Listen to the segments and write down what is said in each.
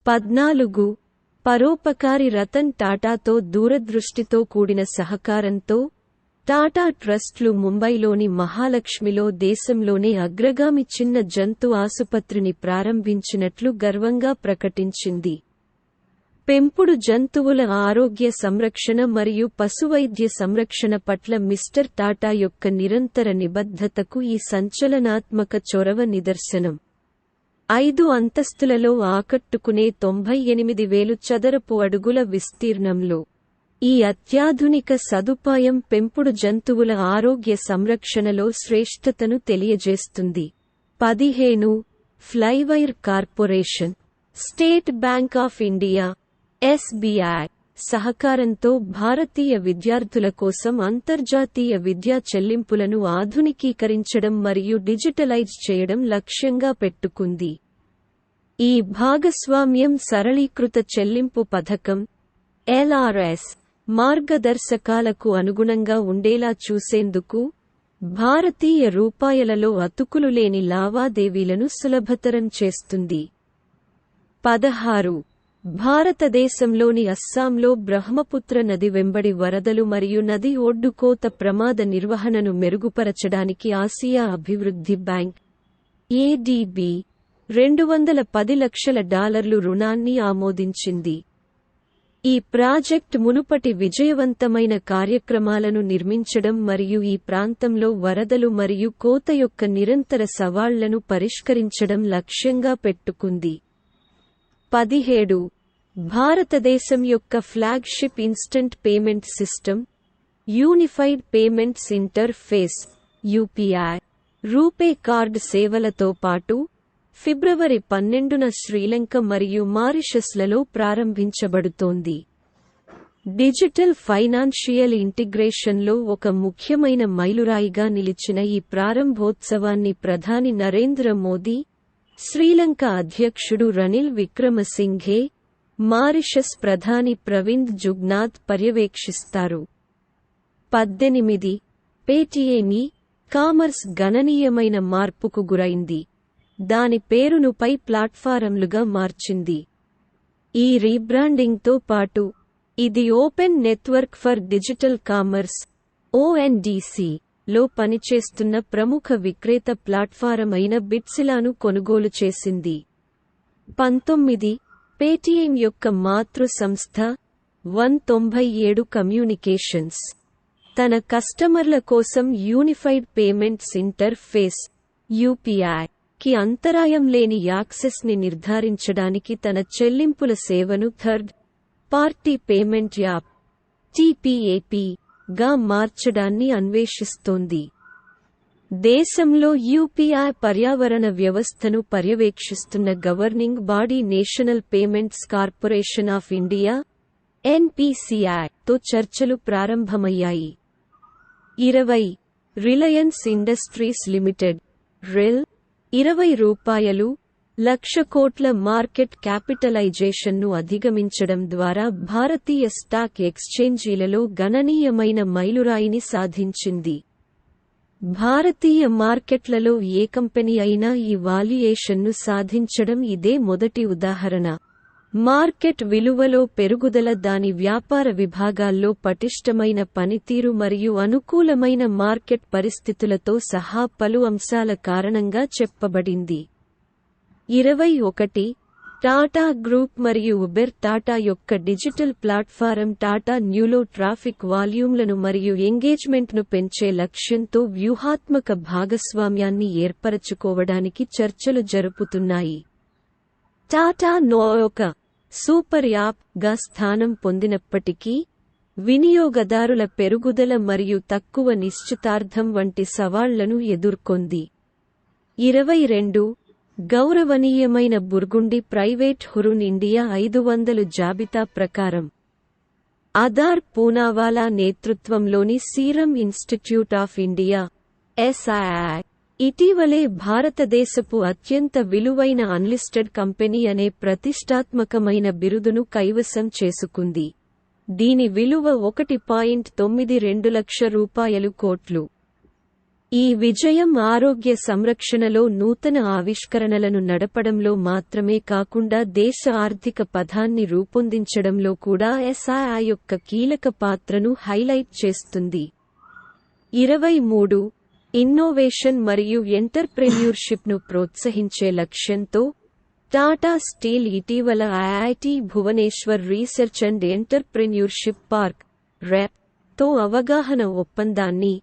14 పరోపకారి రతన్ టాటాతో దూరదృష్టితో కూడిన సహకారంతో టాటా ట్రస్ట్లు ముంబైలోని మహాలక్ష్మిలో దేశంలోనే అగ్రగామి చిన్న జంతు ఆసుపత్రిని ప్రారంభించినట్లు గర్వంగా ప్రకటించింది. పెంపుడు జంతువుల ఆరోగ్య సంరక్షణ మరియు పశువైద్య సంరక్షణ పట్ల మిస్టర్ టాటా యొక్క నిరంతర నిబద్ధతకు ఈ సంచలనాత్మక చొరవ నిదర్శనం. 5 అంతస్తులలో ఆకట్టుకునే 98,000 చదరపు అడుగుల విస్తీర్ణంలో ఈ అత్యాధునిక సదుపాయం పెంపుడు జంతువుల ఆరోగ్య సంరక్షణలో శ్రేష్ఠతను తెలియజేస్తుంది. 15 Flywire corporation, state bank of India (SBI) సహకారంతో భారతీయ విద్యార్థుల కోసం అంతర్జాతీయ విద్యా చెల్లింపులను ఆధునికీకరించడం మరియు డిజిటలైజ్ చేయడం లక్ష్యంగా పెట్టుకుంది. ఈ భాగస్వామ్యం సరళీకృత చెల్లింపు పథకం (LRS) మార్గదర్శకాలకు అనుగుణంగా ఉండేలా చూసేందుకు భారతీయ రూపాయలలో అతుకులు లేని లావాదేవీలను సులభతరం చేస్తుంది. 16 భారతదేశంలోని అస్సాంలో బ్రహ్మపుత్ర నది వెంబడి వరదలు మరియు నది ఒడ్డుకోత ప్రమాద నిర్వహణను మెరుగుపరచడానికి ఆసియా అభివృద్ధి బ్యాంక్ (ADB) $210 లక్షల రుణాన్ని ఆమోదించింది. ఈ ప్రాజెక్ట్ మునుపటి విజయవంతమైన కార్యక్రమాలను నిర్మించడం మరియు ఈ ప్రాంతంలో వరదలు మరియు కోత యొక్క నిరంతర సవాళ్లను పరిష్కరించడం లక్ష్యంగా పెట్టుకుంది. 17 భారతదేశం యొక్క flagship instant payment system unified payments interface (UPI) RuPay card సేవలతో పాటు ఫిబ్రవరి 12న శ్రీలంక మరియు మారిషస్లలో ప్రారంభించబడుతోంది. డిజిటల్ ఫైనాన్షియల్ ఇంటిగ్రేషన్లో ఒక ముఖ్యమైన మైలురాయిగా నిలిచిన ఈ ప్రారంభోత్సవాన్ని ప్రధాని నరేంద్ర మోదీ, శ్రీలంక అధ్యక్షుడు రనిల్ విక్రమసింఘే, మారిషస్ ప్రధాని ప్రవింద్ జుగ్నాథ్ పర్యవేక్షిస్తారు. 18 పేటీఎం కామర్స్ గణనీయమైన మార్పుకు గురైంది. దాని పేరును పై ప్లాట్ఫారమ్లుగా మార్చింది. ఈ రీబ్రాండింగ్తో పాటు ఇది open network for digital commerce (ONDC) లో పనిచేస్తున్న ప్రముఖ విక్రేత ప్లాట్ఫారం అయిన బిట్సిలాను కొనుగోలు చేసింది. 19 పేటీఎం యొక్క మాతృ సంస్థ 197 కమ్యూనికేషన్స్ తన కస్టమర్ల కోసం యూనిఫైడ్ పేమెంట్స్ ఇంటర్ఫేస్ (UPI) కి అంతరాయం లేని యాక్సెస్ని నిర్ధారించడానికి తన చెల్లింపుల సేవను third party payment app (TPAP) గా మార్చడాన్ని అన్వేషిస్తోంది. దేశంలో UPI పర్యావరణ వ్యవస్థను పర్యవేక్షిస్తున్న governing body national payments corporation of India (NPCI) తో చర్చలు ప్రారంభమయ్యాయి. 20 Reliance Industries limited (RIL) ₹20 lakh కోట్ల మార్కెట్ క్యాపిటలైజేషన్ను అధిగమించడం ద్వారా భారతీయ స్టాక్ ఎక్స్చేంజీలలో గణనీయమైన మైలురాయిని సాధించింది. భారతీయ మార్కెట్లలో ఏ కంపెనీ అయినా ఈ వాల్యుయేషన్ను సాధించడం ఇదే మొదటి ఉదాహరణ. మార్కెట్ విలువలో పెరుగుదల దాని వ్యాపార విభాగాల్లో పటిష్టమైన పనితీరు మరియు అనుకూలమైన మార్కెట్ పరిస్థితులతో సహా పలు అంశాల కారణంగా చెప్పబడింది. 21 టాటా గ్రూప్ మరియు ఉబెర్ టాటా యొక్క డిజిటల్ ప్లాట్ఫారం టాటా న్యూలో ట్రాఫిక్ వాల్యూమ్లను మరియు ఎంగేజ్మెంట్ను పెంచే లక్ష్యంతో వ్యూహాత్మక భాగస్వామ్యాన్ని ఏర్పరచుకోవడానికి చర్చలు జరుపుతున్నాయి. టాటా నో ఒక సూపర్ యాప్ గా స్థానం పొందినప్పటికీ, వినియోగదారుల పెరుగుదల మరియు తక్కువ నిశ్చితార్థం వంటి సవాళ్లను ఎదుర్కొంది. 22 గౌరవనీయమైన బుర్గుండి ప్రైవేట్ హురున్ ఇండియా 500 జాబితా ప్రకారం ఆధార్ పూనావాలా నేతృత్వంలోని serum institute of India (SII) ఇటీవలే భారతదేశపు అత్యంత విలువైన అన్లిస్టెడ్ కంపెనీ అనే ప్రతిష్టాత్మకమైన బిరుదును కైవసం చేసుకుంది. దీని విలువ ₹1.92 లక్ష కోట్లు. ఈ విజయం ఆరోగ్య సంరక్షణలో నూతన ఆవిష్కరణలను నడపడంలో మాత్రమే కాకుండా దేశ ఆర్థిక పథాన్ని రూపొందించడంలో కూడా SII యొక్క కీలక పాత్రను హైలైట్ చేస్తుంది. 23. ఇన్నోవేషన్ మరియు ఎంటర్ప్రెన్యూర్షిప్ను ప్రోత్సహించే లక్ష్యంతో టాటా స్టీల్ ఇటీవల IIT Bhubaneswar research and entrepreneurship park (REP) తో అవగాహన ఒప్పందాన్ని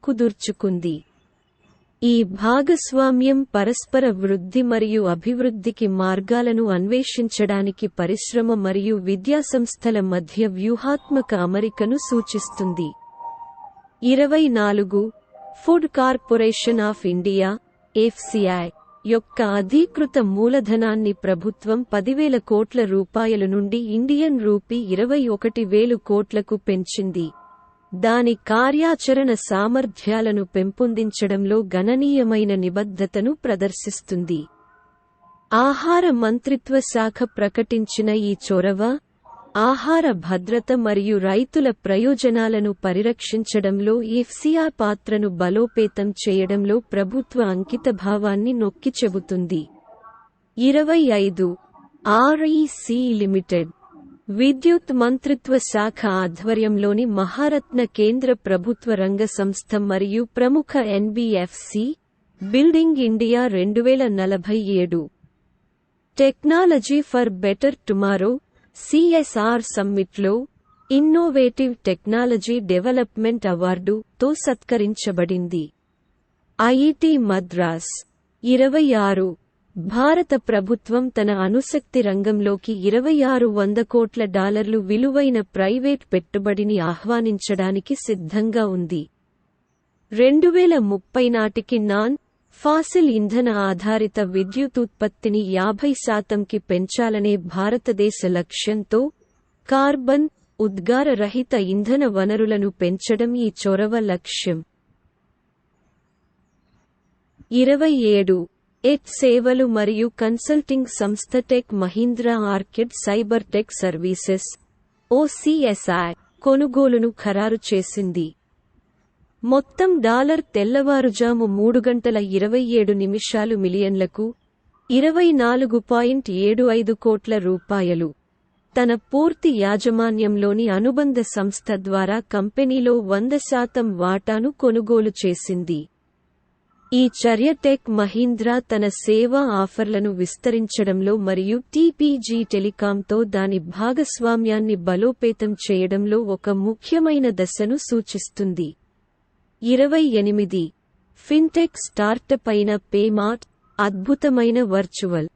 కుదుర్చుకుంది. ఈ భాగస్వామ్యం పరస్పర వృద్ధి మరియు అభివృద్ధికి మార్గాలను అన్వేషించడానికి పరిశ్రమ మరియు విద్యాసంస్థల మధ్య వ్యూహాత్మక అమరికను సూచిస్తుంది. 24. Food corporation of India (FCI) యొక్క అధీకృత మూలధనాన్ని ప్రభుత్వం 10,000 కోట్ల రూపాయలు నుండి ఇండియన్ రూపీ 21,000 కోట్లకు పెంచింది. దాని కార్యాచరణ సామర్థ్యాలను పెంపొందించడంలో గణనీయమైన నిబద్ధతను ప్రదర్శిస్తుంది. ఆహార మంత్రిత్వ శాఖ ప్రకటించిన ఈ చొరవ, ఆహార భద్రత మరియు రైతుల ప్రయోజనాలను పరిరక్షించడంలో FCI పాత్రను బలోపేతం చేయడంలో ప్రభుత్వ అంకితభావాన్ని నొక్కి చెబుతుంది. 25. REC లిమిటెడ్ విద్యుత్ మంత్రిత్వ శాఖ ఆధ్వర్యంలోని మహారత్న కేంద్ర ప్రభుత్వ రంగ సంస్థ మరియు ప్రముఖ NBFC building India 2047 technology for better tomorrow CSR సమ్మిట్లో ఇన్నోవేటివ్ టెక్నాలజీ డెవలప్మెంట్ అవార్డు తో సత్కరించబడింది. IIT మద్రాస్ 26 భారత ప్రభుత్వం తన అణుశక్తి రంగంలోకి $2,600 కోట్ల విలువైన ప్రైవేట్ పెట్టుబడిని ఆహ్వానించడానికి సిద్ధంగా ఉంది. 2030 నాటికి నాన్ ఫాసిల్ ఇంధన ఆధారిత విద్యుదుత్పత్తిని 50%కి పెంచాలనే భారతదేశ లక్ష్యంతో కార్బన్ ఉద్గార రహిత ఇంధన వనరులను పెంచడం ఈ చొరవ లక్ష్యం. 27. సేవలు మరియు కన్సల్టింగ్ సంస్థ tech Mahindra orchid cyber tech services (OCSI) కొనుగోలును ఖరారు చేసింది. మొత్తం తెల్లవారుజాము 3:27 మిలియన్లకు $24.75 కోట్ల రూపాయలు తన పూర్తి యాజమాన్యంలోని అనుబంధ సంస్థ ద్వారా కంపెనీలో 100% వాటాను కొనుగోలు చేసింది. ఈ చర్య టెక్ మహీంద్రా తన సేవా ఆఫర్లను విస్తరించడంలో మరియు TPG టెలికాంతో దాని భాగస్వామ్యాన్ని బలోపేతం చేయడంలో ఒక ముఖ్యమైన దశను సూచిస్తుంది. 28. ఫిన్టెక్ స్టార్టప్ అయిన పేమార్ట్ అద్భుతమైన వర్చువల్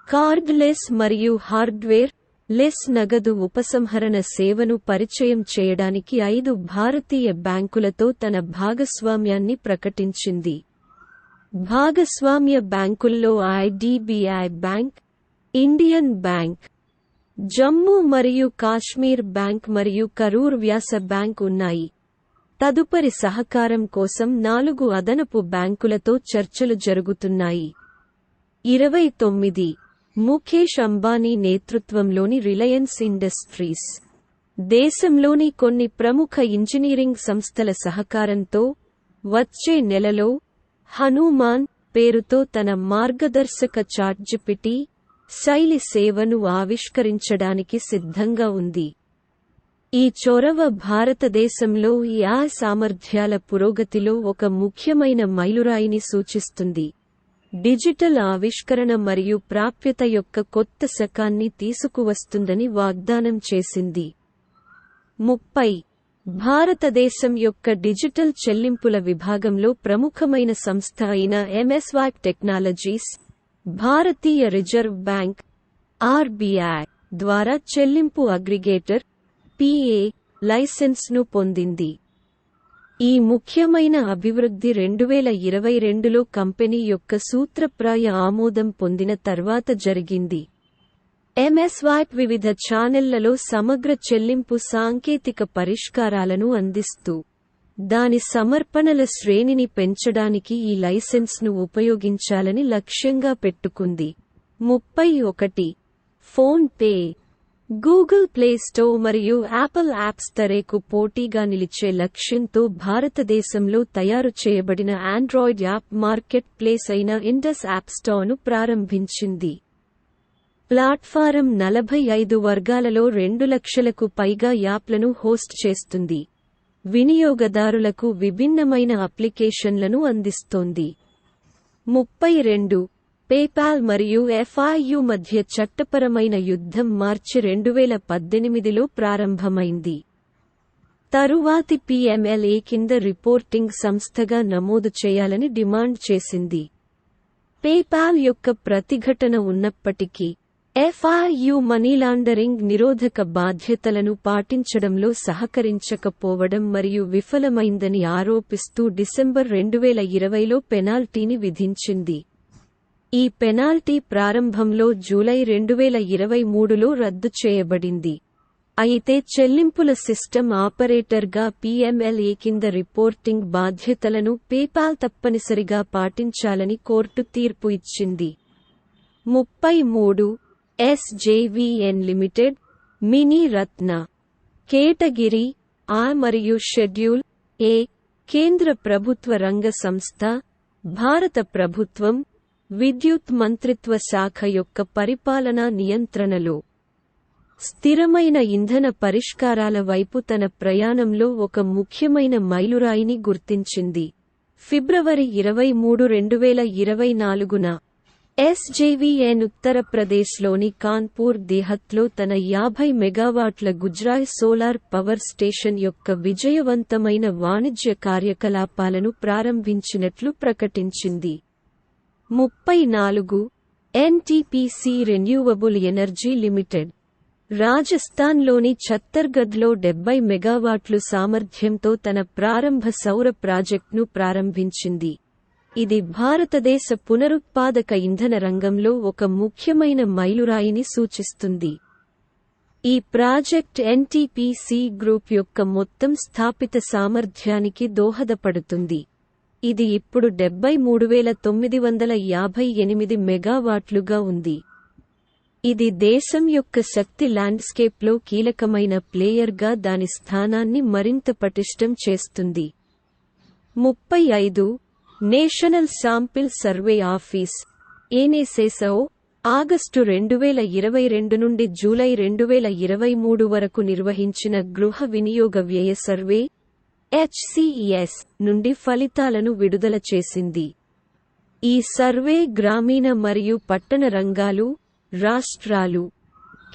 కార్డ్ లెస్ మరియు హార్డ్వేర్ లెస్ నగదు ఉపసంహరణ సేవను పరిచయం చేయడానికి 5 భారతీయ బ్యాంకులతో తన భాగస్వామ్యాన్ని ప్రకటించింది. భాగస్వామ్య బ్యాంకుల్లో IDBI bank, Indian bank, Jammu మరియు కాశ్మీర్ బ్యాంక్ మరియు కరూర్ వ్యాస బ్యాంక్ ఉన్నాయి. తదుపరి సహకారం కోసం 4 అదనపు బ్యాంకులతో చర్చలు జరుగుతున్నాయి. 29. ముఖేష్ అంబానీ నేతృత్వంలోని రిలయన్స్ ఇండస్ట్రీస్ దేశంలోని కొన్ని ప్రముఖ ఇంజనీరింగ్ సంస్థల సహకారంతో వచ్చే నెలలో హనుమాన్ పేరుతో తన మార్గదర్శక చాట్‌జిపిటి శైలి సేవను ఆవిష్కరించడానికి సిద్ధంగా ఉంది. ఈ చొరవ భారతదేశంలో AI సామర్థ్యాల పురోగతిలో ఒక ముఖ్యమైన మైలురాయిని సూచిస్తుంది. డిజిటల్ ఆవిష్కరణ మరియు ప్రాప్యత యొక్క కొత్త శకాన్ని తీసుకువస్తుందని వాగ్దానం చేసింది. 30. భారతదేశం యొక్క డిజిటల్ చెల్లింపుల విభాగంలో ప్రముఖమైన సంస్థ అయిన MSWAC టెక్నాలజీస్ భారతీయ రిజర్వ్ బ్యాంక్ RBI ద్వారా చెల్లింపు అగ్రిగేటర్ PA లైసెన్స్ను పొందింది. ఈ ముఖ్యమైన అభివృద్ధి 2022లో కంపెనీ యొక్క సూత్రప్రాయ ఆమోదం పొందిన తర్వాత జరిగింది. MSWAC వివిధ ఛానెళ్లలో సమగ్ర చెల్లింపు సాంకేతిక పరిష్కారాలను అందిస్తూ దాని సమర్పణల శ్రేణిని పెంచడానికి ఈ లైసెన్స్ను ఉపయోగించాలని లక్ష్యంగా పెట్టుకుంది. 31. Phone pay Google play store మరియు యాపిల్ యాప్స్ ధరకు పోటీగా నిలిచే లక్ష్యంతో భారతదేశంలో తయారు చేయబడిన ఆండ్రాయిడ్ యాప్ మార్కెట్ ప్లేస్ అయిన ఇండస్ యాప్ స్టోర్ను ప్రారంభించింది. ప్లాట్ఫారం 45 వర్గాలలో 2 లక్షలకు పైగా యాప్లను హోస్ట్ చేస్తుంది. వినియోగదారులకు విభిన్నమైన అప్లికేషన్లను అందిస్తోంది. 32 పేపాల్ మరియు FIU మధ్య చట్టపరమైన యుద్ధం మార్చి 2018లో ప్రారంభమైంది. తరువాతి PMLA కింద రిపోర్టింగ్ సంస్థగా నమోదు చేయాలని డిమాండ్ చేసింది. పేపాల్ యొక్క ప్రతిఘటన ఉన్నప్పటికీ FIU మనీలాండరింగ్ నిరోధక బాధ్యతలను పాటించడంలో సహకరించకపోవడం మరియు విఫలమైందని ఆరోపిస్తూ డిసెంబర్ 2020లో పెనాల్టీని విధించింది. ఈ పెనాల్టీ ప్రారంభంలో జూలై 2023లో రద్దు చేయబడింది. అయితే చెల్లింపుల సిస్టమ్ ఆపరేటర్గా PMLA కింద రిపోర్టింగ్ బాధ్యతలను పేపాల్ తప్పనిసరిగా పాటించాలని కోర్టు తీర్పు ఇచ్చింది. 33 SJVN limited, mini Ratna, category A మరియు షెడ్యూల్ A కేంద్ర ప్రభుత్వ రంగ సంస్థ, భారత ప్రభుత్వం, విద్యుత్ మంత్రిత్వ శాఖ యొక్క పరిపాలనా నియంత్రణలో స్థిరమైన ఇంధన పరిష్కారాల వైపు తన ప్రయాణంలో ఒక ముఖ్యమైన మైలురాయిని గుర్తించింది. ఫిబ్రవరి 23, 2024న SJVN ఉత్తరప్రదేశ్లోని కాన్పూర్ దేహత్లో తన 50 మెగావాట్ల గుజ్రాయ్ సోలార్ పవర్ స్టేషన్ యొక్క విజయవంతమైన వాణిజ్య కార్యకలాపాలను ప్రారంభించినట్లు ప్రకటించింది. 34 NTPC రెన్యూవబుల్ ఎనర్జీ లిమిటెడ్, రాజస్థాన్లోని ఛత్తర్గఢ్లో 70 మెగావాట్లు సామర్థ్యంతో తన ప్రారంభ సౌర ప్రాజెక్ట్ను ప్రారంభించింది. ఇది భారతదేశ పునరుత్పాదక ఇంధన రంగంలో ఒక ముఖ్యమైన మైలురాయిని సూచిస్తుంది. ఈ ప్రాజెక్ట్ NTPC గ్రూప్ యొక్క మొత్తం స్థాపిత సామర్థ్యానికి దోహదపడుతుంది. ఇది ఇప్పుడు 73,958 మెగావాట్లుగా ఉంది. ఇది దేశం యొక్క శక్తి ల్యాండ్స్కేప్లో కీలకమైన ప్లేయర్గా దాని స్థానాన్ని మరింత పటిష్టం చేస్తుంది. 35 national sample survey office NSSO August 2022 నుండి జూలై 2023 వరకు నిర్వహించిన గృహ వినియోగ వ్యయ సర్వే HCES నుండి ఫలితాలను విడుదల చేసింది. ఈ సర్వే గ్రామీణ మరియు పట్టణ రంగాలు, రాష్ట్రాలు,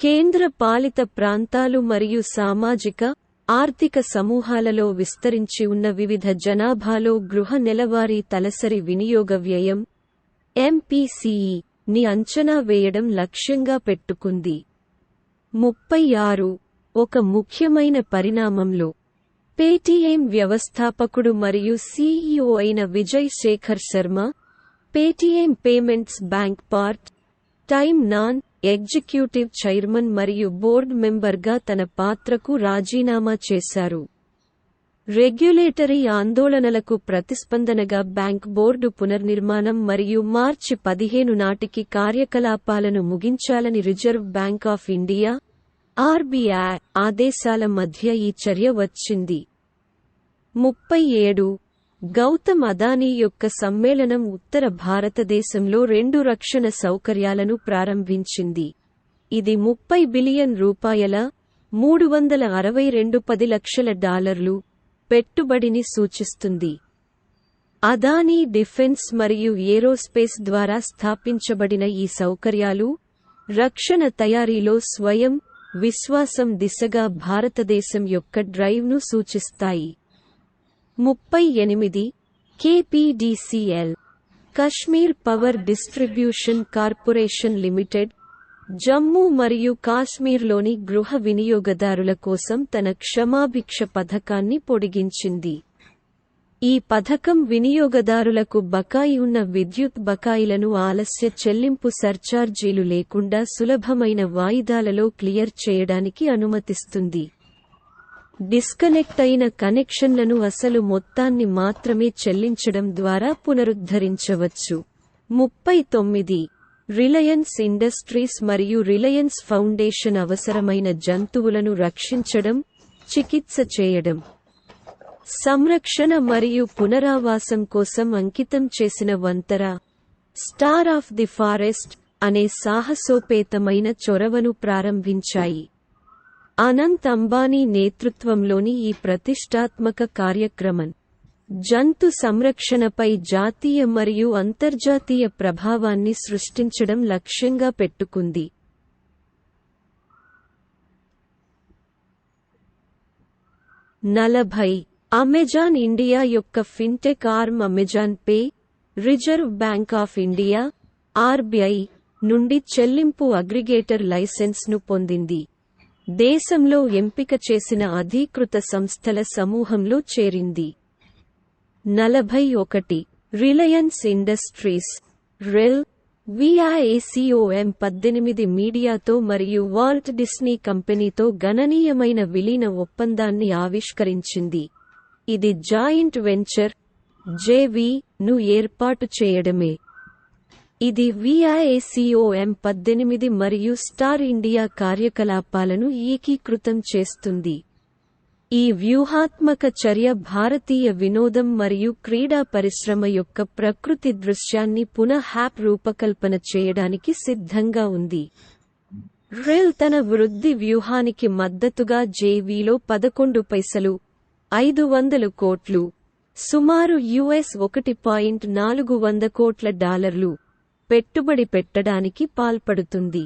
కేంద్ర పాలిత ప్రాంతాలు మరియు సామాజిక, ఆర్థిక సమూహాలలో విస్తరించి ఉన్న వివిధ జనాభాలో గృహ నెలవారీ తలసరి వినియోగ వ్యయం MPCE ని అంచనా వేయడం లక్ష్యంగా పెట్టుకుంది. 36 ఒక ముఖ్యమైన పరిణామంలో పేటీఎం వ్యవస్థాపకుడు మరియు CEO అయిన Vijay Shekhar Sharma, Paytm payments bank part time non executive chairman మరియు బోర్డ్ మెంబర్గా తన పాత్రకు రాజీనామా చేశారు. రెగ్యులేటరీ ఆందోళనలకు ప్రతిస్పందనగా బ్యాంక్ బోర్డు పునర్నిర్మాణం మరియు మార్చి 15 నాటికి కార్యకలాపాలను ముగించాలని reserve bank of India RBI ఆదేశాల మధ్య ఈ చర్య వచ్చింది. 37 గౌతమ్ అదానీ యొక్క సమ్మేళనం ఉత్తర భారతదేశంలో 2 రక్షణ సౌకర్యాలను ప్రారంభించింది. ఇది $30 బిలియన్ $362 లక్షల పెట్టుబడిని సూచిస్తుంది. అదానీ డిఫెన్స్ మరియు ఏరోస్పేస్ ద్వారా స్థాపించబడిన ఈ సౌకర్యాలు రక్షణ తయారీలో స్వయం విశ్వాసం దిశగా భారతదేశం యొక్క డ్రైవ్ను సూచిస్తాయి. 38 KPDCL Kashmir power distribution corporation limited Jammu మరియు కాశ్మీర్లోని గృహ వినియోగదారుల కోసం తన క్షమాభిక్ష పథకాన్ని పొడిగించింది. ఈ పథకం వినియోగదారులకు బకాయి ఉన్న విద్యుత్ బకాయిలను ఆలస్య చెల్లింపు సర్ఛార్జీలు లేకుండా సులభమైన వాయిదాలలో క్లియర్ చేయడానికి అనుమతిస్తుంది. డిస్కనెక్ట్ అయిన కనెక్షన్లను అసలు మొత్తాన్ని మాత్రమే చెల్లించడం ద్వారా పునరుద్ధరించవచ్చు. 39 రిలయన్స్ ఇండస్ట్రీస్ మరియు రిలయన్స్ ఫౌండేషన్ అవసరమైన జంతువులను రక్షించడం, చికిత్స చేయడం, సంరక్షణ మరియు పునరావాసం కోసం అంకితం చేసిన వంతెర, స్టార్ ఆఫ్ ది ఫారెస్ట్ అనే సాహసోపేతమైన చొరవను ప్రారంభించాయి. అనంత్ అంబానీ నేతృత్వంలోని ఈ ప్రతిష్టాత్మక కార్యక్రమం జంతు సంరక్షణపై జాతీయ మరియు అంతర్జాతీయ ప్రభావాన్ని సృష్టించడం లక్ష్యంగా పెట్టుకుంది. 40 అమెజాన్ ఇండియా యొక్క fintech arm Amazon pay, reserve bank of India (RBI) నుండి చెల్లింపు అగ్రిగేటర్ లైసెన్స్ను పొందింది. దేశంలో ఎంపిక చేసిన అధీకృత సంస్థల సమూహంలో చేరింది. 41 రిలయన్స్ ఇండస్ట్రీస్ (రెల్) విఐఏసిఓఎం 18 మీడియాతో మరియు వాల్ట్ డిస్నీ కంపెనీతో గణనీయమైన విలీన ఒప్పందాన్ని ఆవిష్కరించింది. ఇది జాయింట్ వెంచర్ (జేవీ) ను ఏర్పాటు చేయడమే. ఇది విఐఏసిఓఎం 18 మరియు స్టార్ ఇండియా కార్యకలాపాలను ఏకీకృతం చేస్తుంది. ఈ వ్యూహాత్మక చర్య భారతీయ వినోదం మరియు క్రీడా పరిశ్రమ యొక్క ప్రకృతి దృశ్యాన్ని రూపకల్పన చేయడానికి సిద్ధంగా ఉంది. రెల్ తన వృద్ధి వ్యూహానికి మద్దతుగా జేవీలో 11 పైసలు $500 కోట్లు, సుమారు $1.4 కోట్ల పెట్టుబడి పెట్టడానికి పాల్పడుతుంది.